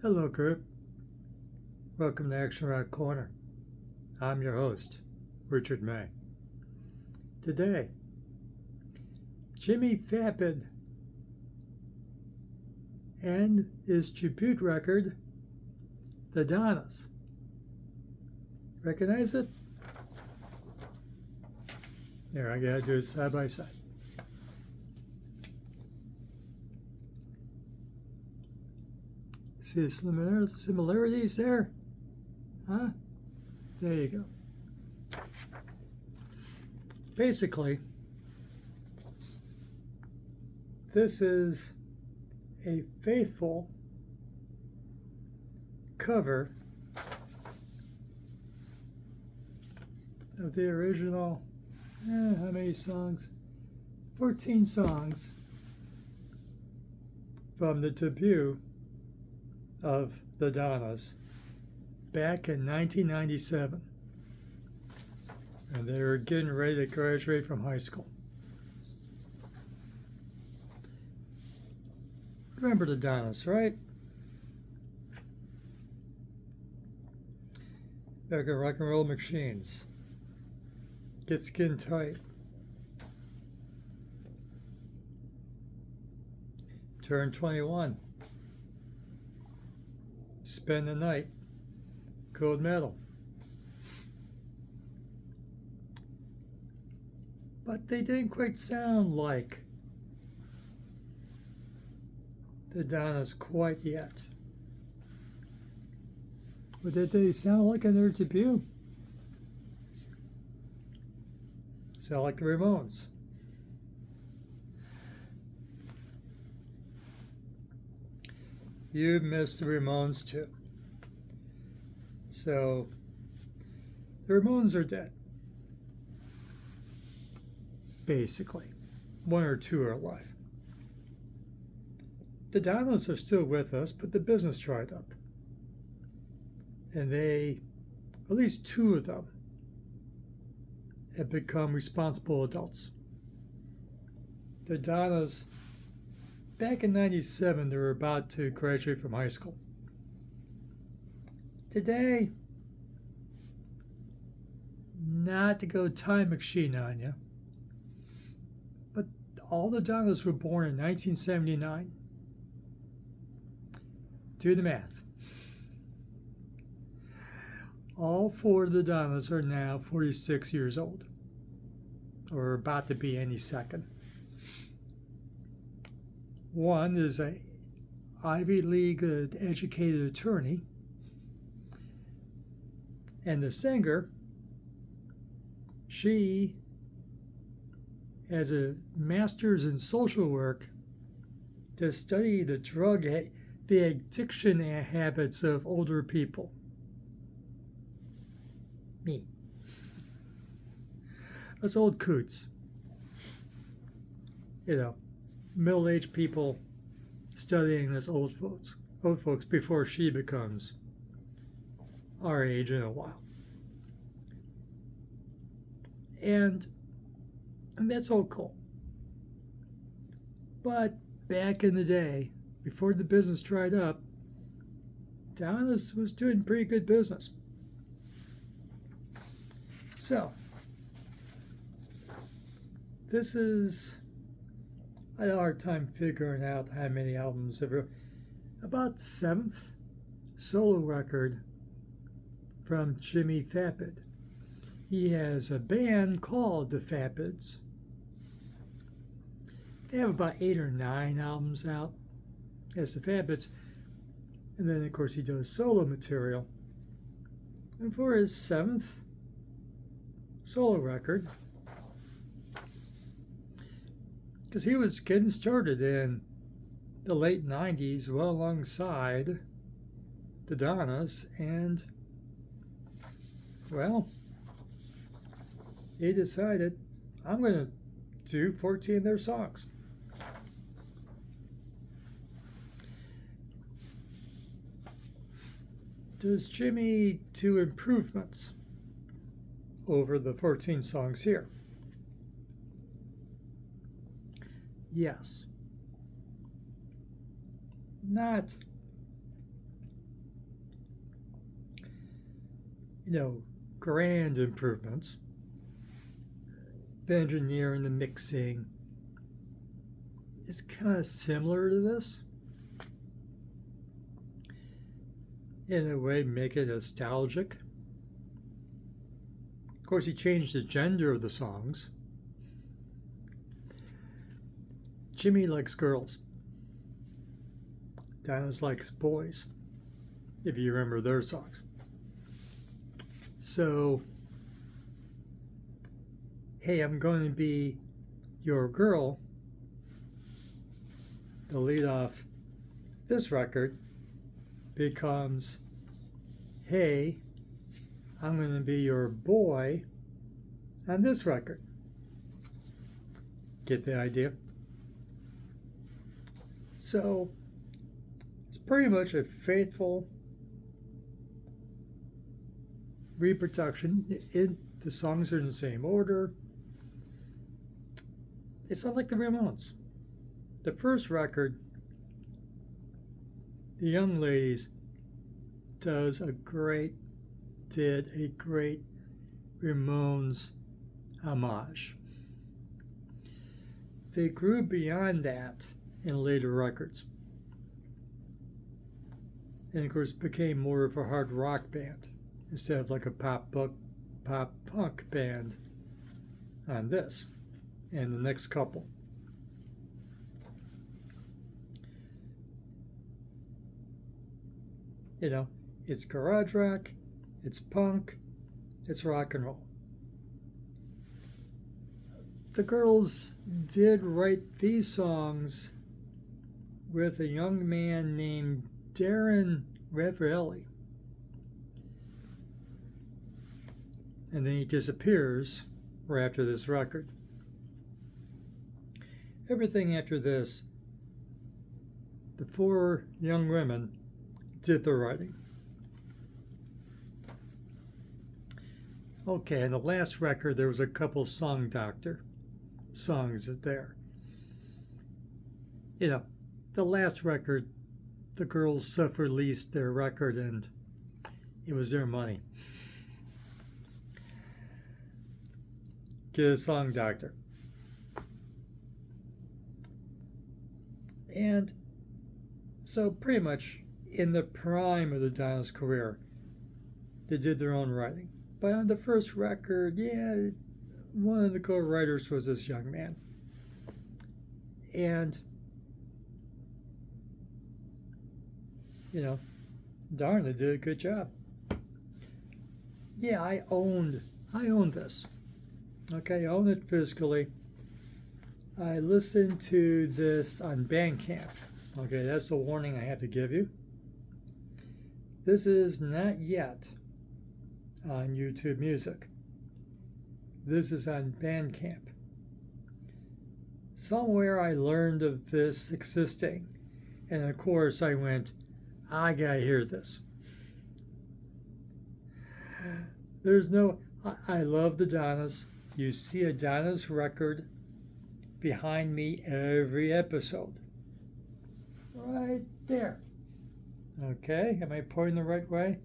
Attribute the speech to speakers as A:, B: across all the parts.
A: Hello, group. Welcome to Action Rock Corner. I'm your host, Richard May. Today, Jimmy Vapid and his tribute record, the Donnas. Recognize it? There, I gotta do it side by side. See the similarities there? Huh? There you go. Basically, this is a faithful cover of the original, how many songs? 14 songs from the debut of the Donnas back in 1997, and they were getting ready to graduate from high school. Remember the Donnas, right? Back in Rock and Roll Machines. Get Skin Tight. Turn 21. Spend the Night, Cold Metal. But they didn't quite sound like the Donnas quite yet. What did they sound like in their debut? Sound like the Ramones. You missed the Ramones too. So, the Ramones are dead. Basically. One or two are alive. The Donnas are still with us, but the business dried up. And they, at least two of them, have become responsible adults. The Donnas, back in 97, they were about to graduate from high school. Today, not to go time machine on you, but all the Donnas were born in 1979. Do the math. All four of the Donnas are now 46 years old, or about to be any second. One is a Ivy League educated attorney, and the singer, she has a master's in social work to study the addiction habits of older people. Me. That's old coots. You know, middle-aged people studying as old folks before she becomes our age in a while. And that's all cool. But back in the day, before the business dried up, Donnas was doing pretty good business. So, this is, I had a hard time figuring out how many albums ever. About the 7th solo record from Jimmy Vapid. He has a band called the Vapids. They have about 8 or 9 albums out as the Vapids. And then, of course, he does solo material. And for his 7th solo record, because he was getting started in the late 90s, well alongside the Donnas, and, well, he decided, I'm going to do 14 of their songs. Does Jimmy do improvements over the 14 songs here? Yes. Not grand improvements. The engineering, the mixing is kind of similar to this. In a way, make it nostalgic. Of course, he changed the gender of the songs. Jimmy likes girls. Donnas likes boys, if you remember their songs. So, hey, I'm going to be your girl. The lead off this record becomes, hey, I'm going to be your boy on this record. Get the idea? So, it's pretty much a faithful reproduction. The songs are in the same order. It's not like the Ramones. The first record, the Young Ladies did a great Ramones homage. They grew beyond that in later records, and of course became more of a hard rock band instead of like a pop punk band on this and the next couple. It's garage rock, it's punk, it's rock and roll. The girls did write these songs with a young man named Darren Ravelli. And then he disappears right after this record. Everything after this, the four young women did the writing. Okay, and the last record, there was a couple Song Doctor songs there. The last record, the girls self-released their record and it was their money. Get a Song Doctor. And so pretty much in the prime of the Donnas career, they did their own writing. But on the first record, one of the co-writers was this young man. And, darn, they did a good job. Yeah, I owned this. Okay, I owned it physically. I listened to this on Bandcamp. Okay, that's the warning I have to give you. This is not yet on YouTube Music. This is on Bandcamp. Somewhere I learned of this existing, and of course I went, I gotta hear this. I love the Donnas. You see a Donnas record behind me every episode. Right there. Okay, am I pointing the right way?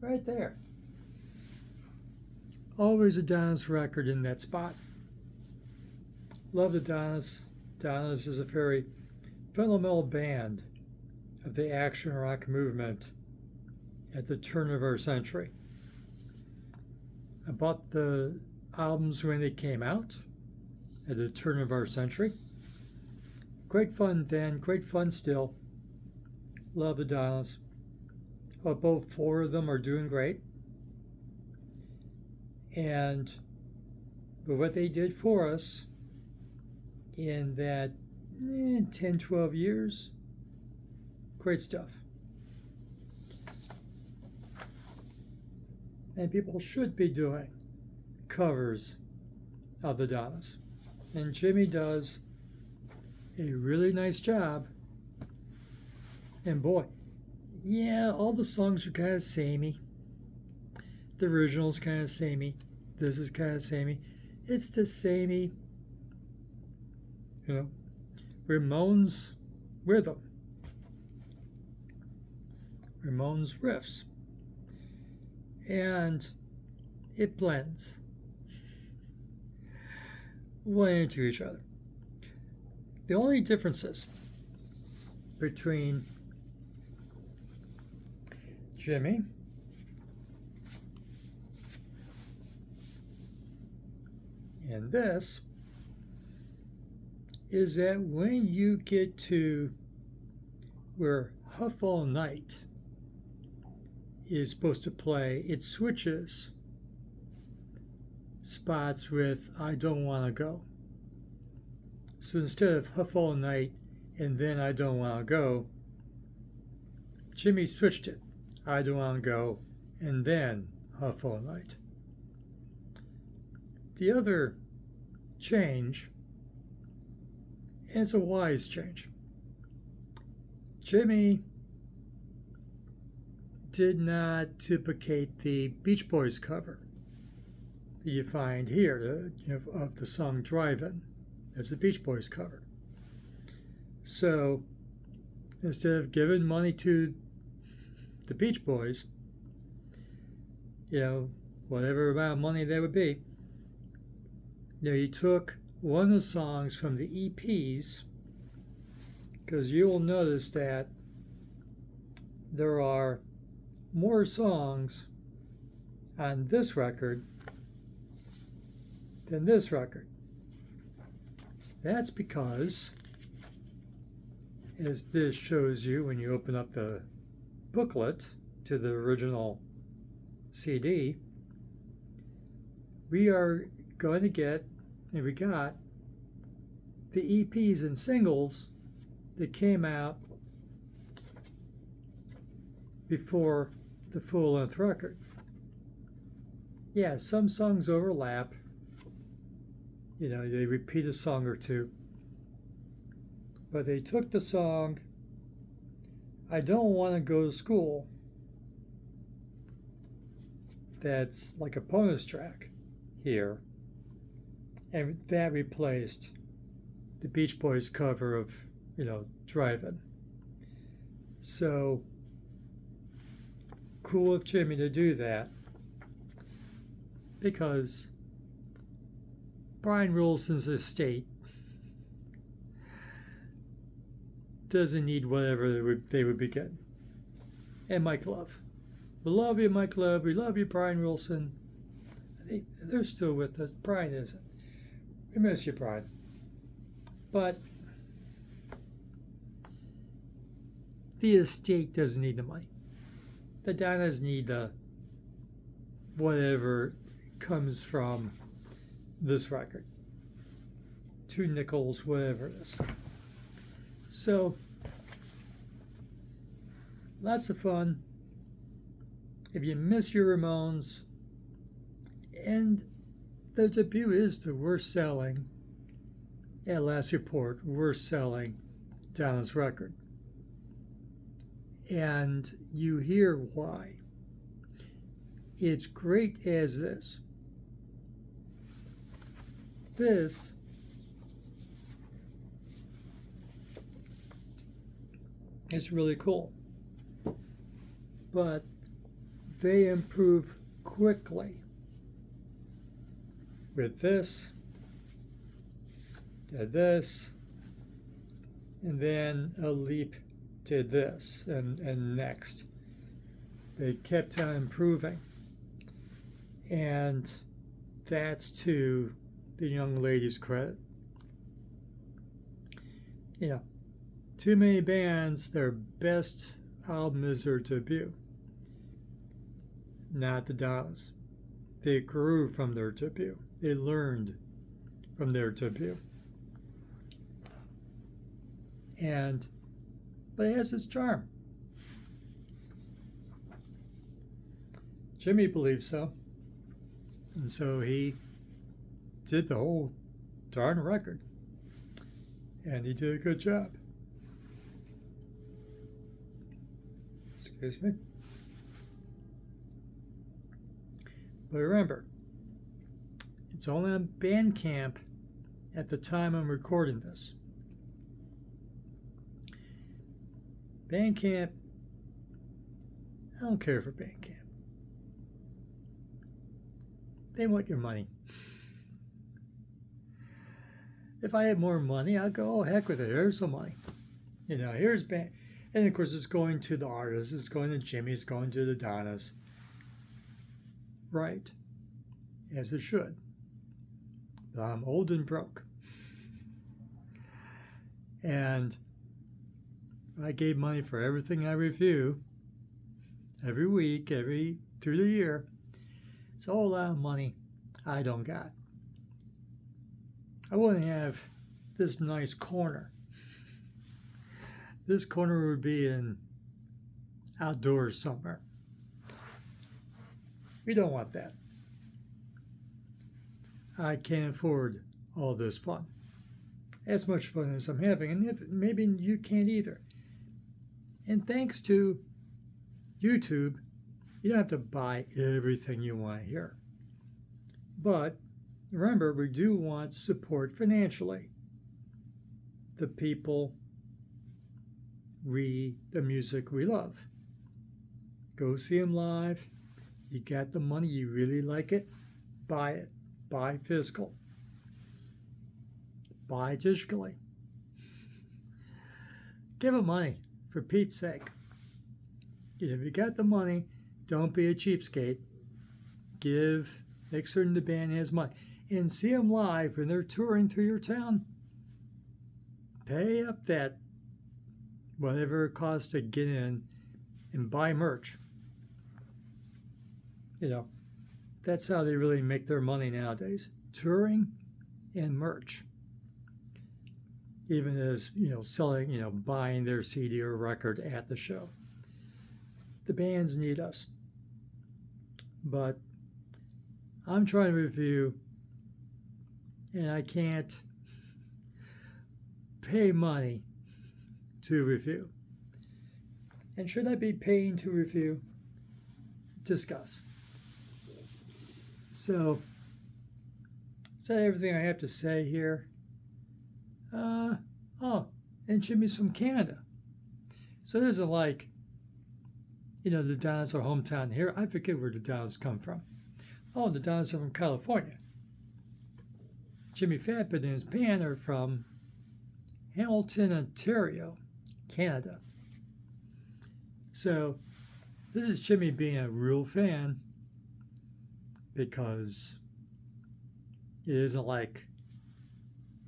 A: Right there. Always a Donnas record in that spot. Love the Donnas. Donnas is a very fundamental band of the action rock movement at the turn of our century. I bought the albums when they came out at the turn of our century. Great fun then, great fun still. Love the Donnas. But both four of them are doing great. And what they did for us in that 10, 12 years, great stuff. And people should be doing covers of the Donnas. And Jimmy does a really nice job. And boy, all the songs are kind of samey. The original's kind of samey. This is kind of samey. It's the samey, Ramones rhythm. Ramones riffs. and it blends one into each other. The only differences between Jimmy and this is that when you get to where Huff All Night is supposed to play, it switches spots with I Don't Want to Go. So instead of Huff All Night and then I Don't Want to Go, Jimmy switched it. I Don't Want to Go and then Huff All Night. The other change, and it's a wise change, Jimmy did not duplicate the Beach Boys cover that you find here of the song Drive-In. As a Beach Boys cover. So instead of giving money to the Beach Boys, whatever amount of money that would be, he took one of the songs from the EPs, because you will notice that there are more songs on this record than this record. That's because, as this shows you when you open up the booklet to the original CD, we are going to get, and we got, the EPs and singles that came out before the full-length record. Yeah, some songs overlap. They repeat a song or two. But they took the song, I Don't Want to Go to School, that's like a bonus track here, and that replaced the Beach Boys cover of, Drive-In. So, cool of Jimmy to do that, because Brian Wilson's estate doesn't need whatever they would be getting. And Mike Love. We love you, Mike Love. We love you, Brian Wilson. They're still with us. Brian isn't. We miss you, Brian. But the estate doesn't need the money. The Donnas need the whatever comes from this record. 2 nickels, whatever it is. So, lots of fun. If you miss your Ramones, and the debut is the worst selling, at last report, worst selling Donnas record. And you hear why. It's great as this. This is really cool. But they improve quickly with this, to this, and then a leap to this, and next. They kept on improving. And that's to the young lady's credit. Too many bands, their best album is their debut. Not the Donnas. They grew from their debut. They learned from their debut. But it has its charm. Jimmy believes so. And so he did the whole darn record. And he did a good job. Excuse me. But remember, it's only on Bandcamp at the time I'm recording this. Bandcamp, I don't care for Bandcamp. They want your money. If I had more money, I'd go, oh, heck with it. Here's some money. Here's band. And of course, it's going to the artists. It's going to Jimmy. It's going to the Donnas. Right. As it should. But I'm old and broke. And I gave money for everything I review every week, through the year. It's a whole lot of money I don't got. I wouldn't have this nice corner. This corner would be outdoors somewhere. We don't want that. I can't afford all this fun. As much fun as I'm having, and maybe you can't either. And thanks to YouTube, you don't have to buy everything you want to hear. But remember, we do want support financially. The people, the music we love. Go see them live. You got the money, you really like it, buy it. Buy physical. Buy digitally. Give them money, for Pete's sake. If you got the money, don't be a cheapskate. Make certain the band has money. And see them live when they're touring through your town. Pay up that whatever it costs to get in and buy merch. That's how they really make their money nowadays. Touring and merch. Even as, selling, buying their CD or record at the show. The bands need us. But I'm trying to review, and I can't pay money to review. And should I be paying to review? Discuss. So, is that everything I have to say here? And Jimmy's from Canada. So there's the Donnas are hometown here. I forget where the Donnas come from. Oh, the Donnas are from California. Jimmy Vapid and his band are from Hamilton, Ontario, Canada. So this is Jimmy being a real fan, because it isn't like,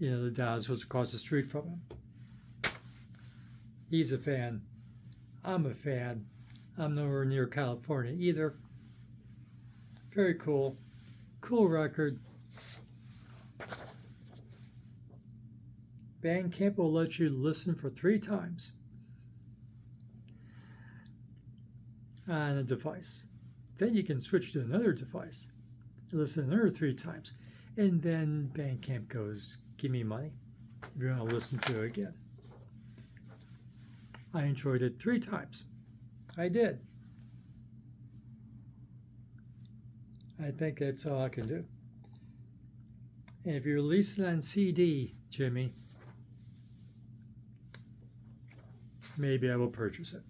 A: the Donnas was across the street from him. He's a fan. I'm a fan. I'm nowhere near California either. Very cool. Cool record. Bandcamp will let you listen for 3 times on a device. Then you can switch to another device, listen another 3 times, and then Bandcamp goes, give me money if you want to listen to it again. I enjoyed it 3 times. I did. I think that's all I can do. And if you release it on CD, Jimmy, maybe I will purchase it.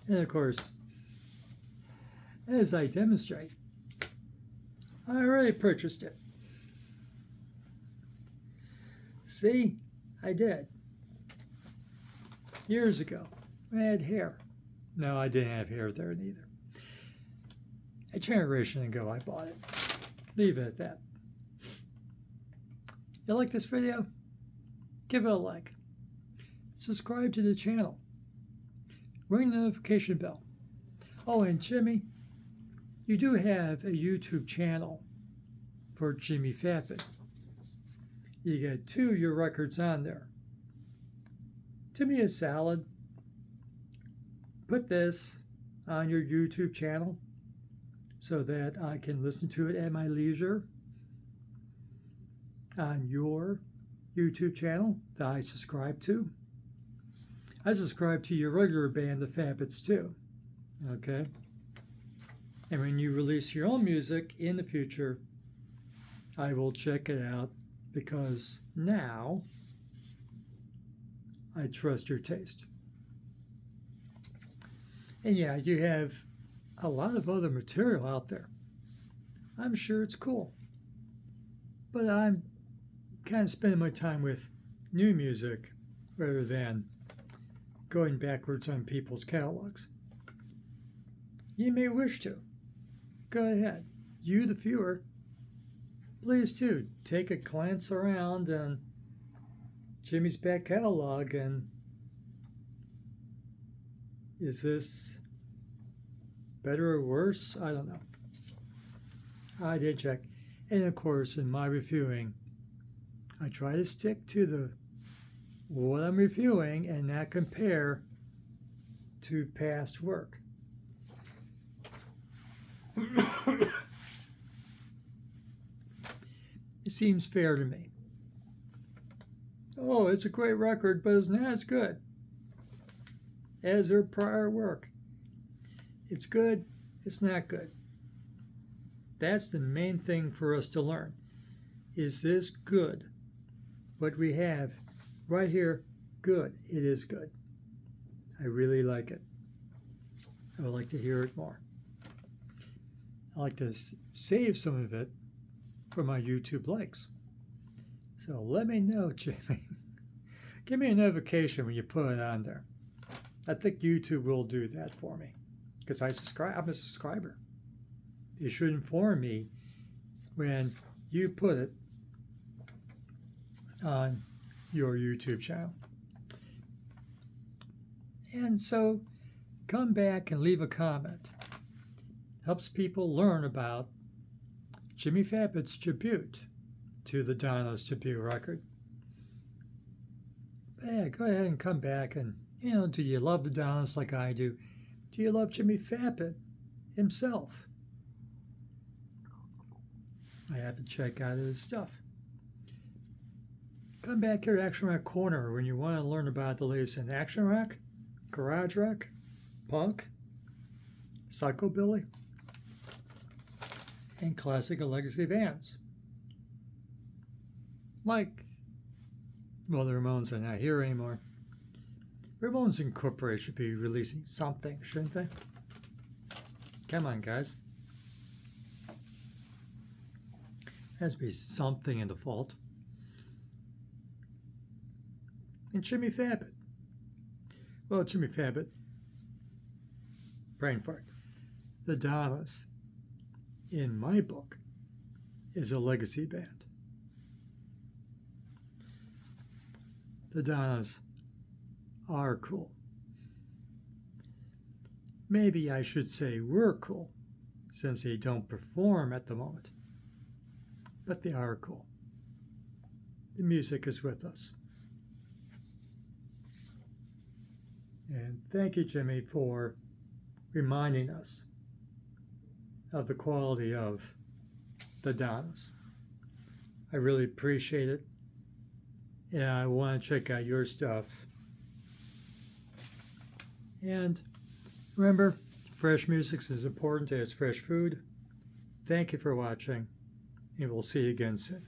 A: And of course, as I demonstrate, I already purchased it. See, I did. Years ago, I had hair. No, I didn't have hair there neither. A generation ago, I bought it. Leave it at that. You like this video? Give it a like. Subscribe to the channel. Ring the notification bell. Oh, and Jimmy, you do have a YouTube channel for Jimmy Vapid. You get 2 of your records on there. To me, a salad. Put this on your YouTube channel so that I can listen to it at my leisure on your YouTube channel that I subscribe to. I subscribe to your regular band, the Vapids, too. Okay? And when you release your own music in the future, I will check it out, because now I trust your taste. And yeah, you have a lot of other material out there. I'm sure it's cool. But I'm kind of spending my time with new music rather than going backwards on people's catalogs. You may wish to. Go ahead. You, the viewer, please do take a glance around on Jimmy's back catalog, and is this better or worse? I don't know. I did check. And of course, in my reviewing, I try to stick to what I'm reviewing and not compare to past work. It seems fair to me. Oh, it's a great record, but it's not as good as their prior work. It's good, it's not good. That's the main thing for us to learn. Is this good? What we have right here, good. It is good. I really like it. I would like to hear it more. I like to save some of it for my YouTube likes. So let me know, Jimmy. Give me a notification when you put it on there. I think YouTube will do that for me because I'm a subscriber. It should inform me when you put it on your YouTube channel. And so come back and leave a comment. Helps people learn about Jimmy Vapid's tribute to the Donnas debut record. But yeah, go ahead and come back and, do you love the Donnas like I do? Do you love Jimmy Vapid himself? I have to check out his stuff. Come back here to Action Rock Corner when you want to learn about the latest in action rock, garage rock, punk, psychobilly, and classic and legacy bands. Like, well, the Ramones are not here anymore. Ramones Incorporated should be releasing something, shouldn't they? Come on, guys. Has to be something in the vault. And Jimmy Vapid. Well, Jimmy Vapid, brain fart. The Donnas, in my book, is a legacy band. The Donnas are cool. Maybe I should say we're cool, since they don't perform at the moment. But they are cool. The music is with us. And thank you, Jimmy, for reminding us of the quality of the Donnas. I really appreciate it. And I want to check out your stuff. And remember, fresh music is as important as fresh food. Thank you for watching, and we'll see you again soon.